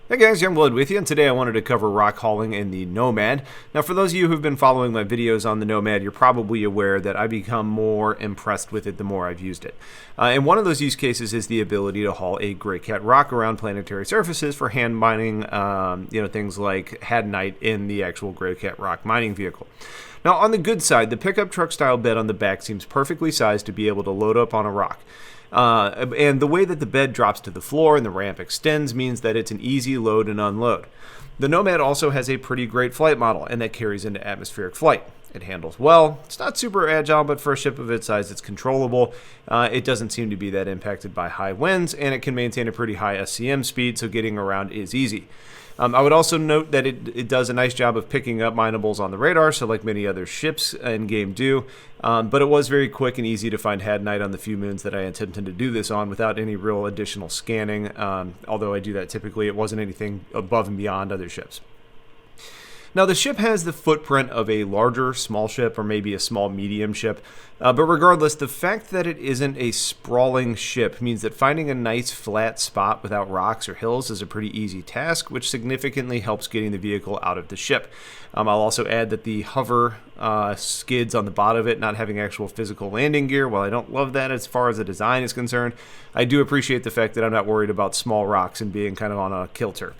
Hey guys, Youngblood with you, and today I wanted to cover rock hauling in the Nomad. Now for those of you who've been following my videos on the Nomad, you're probably aware that I become more impressed with it the more I've used it. And one of those use cases is the ability to haul a greycat rock around planetary surfaces for hand mining, things like hadnite in the actual greycat rock mining vehicle. Now on the good side, the pickup truck style bed on the back seems perfectly sized to be able to load up on a rock. And the way that the bed drops to the floor and the ramp extends means that it's an easy load and unload. The Nomad also has a pretty great flight model, and that carries into atmospheric flight. It handles well. It's not super agile, but for a ship of its size, it's controllable. It doesn't seem to be that impacted by high winds, and it can maintain a pretty high SCM speed, so getting around is easy. I would also note that it does a nice job of picking up minables on the radar, so like many other ships in game do, but it was very quick and easy to find hadnite on the few moons that I intended to do this on without any real additional scanning. Although I do that typically, it wasn't anything above and beyond other ships. Now the ship has the footprint of a larger small ship or maybe a small medium ship, but regardless, the fact that it isn't a sprawling ship means that finding a nice flat spot without rocks or hills is a pretty easy task, which significantly helps getting the vehicle out of the ship. I'll also add that the hover skids on the bottom of it not having actual physical landing gear, while I don't love that as far as the design is concerned, I do appreciate the fact that I'm not worried about small rocks and being kind of on a kilter.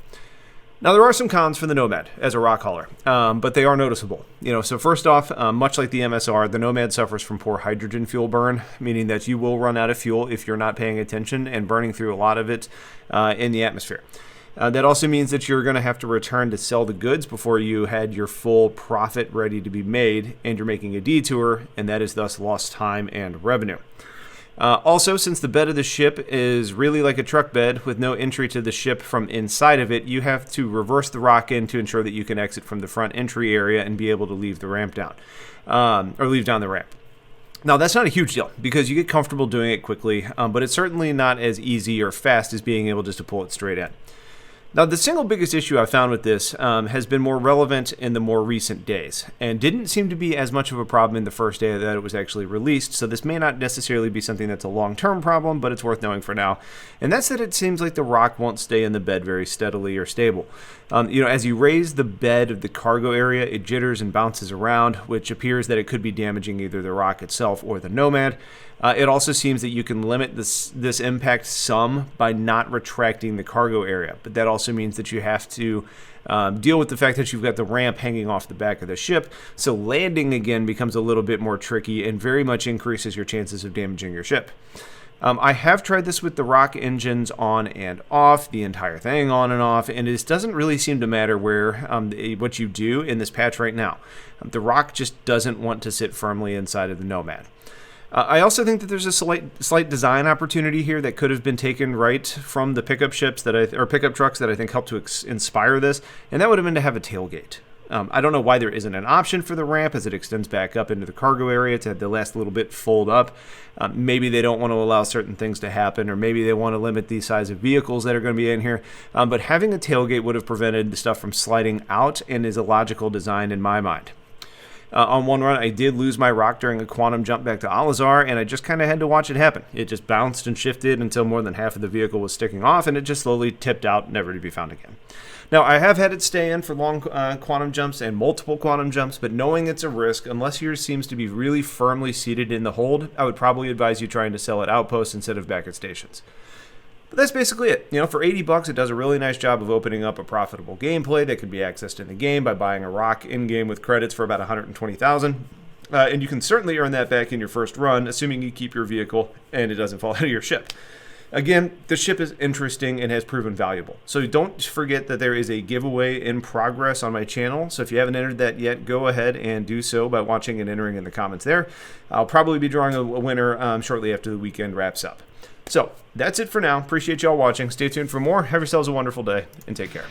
Now, there are some cons for the Nomad as a rock hauler, but they are noticeable. So first off, much like the MSR, the Nomad suffers from poor hydrogen fuel burn, meaning that you will run out of fuel if you're not paying attention and burning through a lot of it in the atmosphere. That also means that you're going to have to return to sell the goods before you had your full profit ready to be made, and you're making a detour, and that is thus lost time and revenue. Also, since the bed of the ship is really like a truck bed with no entry to the ship from inside of it, you have to reverse the rock in to ensure that you can exit from the front entry area and be able to leave the ramp down, or leave down the ramp. Now, that's not a huge deal because you get comfortable doing it quickly, but it's certainly not as easy or fast as being able just to pull it straight in. Now, the single biggest issue I found with this has been more relevant in the more recent days and didn't seem to be as much of a problem in the first day that it was actually released, so this may not necessarily be something that's a long-term problem, but it's worth knowing for now. And that's that it seems like the rock won't stay in the bed very steadily or stable. As you raise the bed of the cargo area, it jitters and bounces around, which appears that it could be damaging either the rock itself or the Nomad. It also seems that you can limit this impact some by not retracting the cargo area, but that also means that you have to deal with the fact that you've got the ramp hanging off the back of the ship, so landing again becomes a little bit more tricky and very much increases your chances of damaging your ship. I have tried this with the rock engines on and off, the entire thing on and off, and it doesn't really seem to matter what you do in this patch right now. The rock just doesn't want to sit firmly inside of the Nomad. I also think that there's a slight design opportunity here that could have been taken right from the pickup trucks that I think helped to inspire this, and that would have been to have a tailgate. I don't know why there isn't an option for the ramp as it extends back up into the cargo area to have the last little bit fold up. Maybe they don't want to allow certain things to happen, or maybe they want to limit the size of vehicles that are going to be in here. But having a tailgate would have prevented the stuff from sliding out and is a logical design in my mind. On one run, I did lose my rock during a quantum jump back to Alizar, and I just kind of had to watch it happen. It just bounced and shifted until more than half of the vehicle was sticking off, and it just slowly tipped out, never to be found again. Now, I have had it stay in for long quantum jumps and multiple quantum jumps, but knowing it's a risk, unless yours seems to be really firmly seated in the hold, I would probably advise you trying to sell at outposts instead of back at stations. But that's basically it. For $80, it does a really nice job of opening up a profitable gameplay that can be accessed in the game by buying a rock in-game with credits for about $120,000. And you can certainly earn that back in your first run, assuming you keep your vehicle and it doesn't fall out of your ship. Again, the ship is interesting and has proven valuable. So don't forget that there is a giveaway in progress on my channel. So if you haven't entered that yet, go ahead and do so by watching and entering in the comments there. I'll probably be drawing a winner shortly after the weekend wraps up. So that's it for now. Appreciate y'all watching. Stay tuned for more. Have yourselves a wonderful day and take care.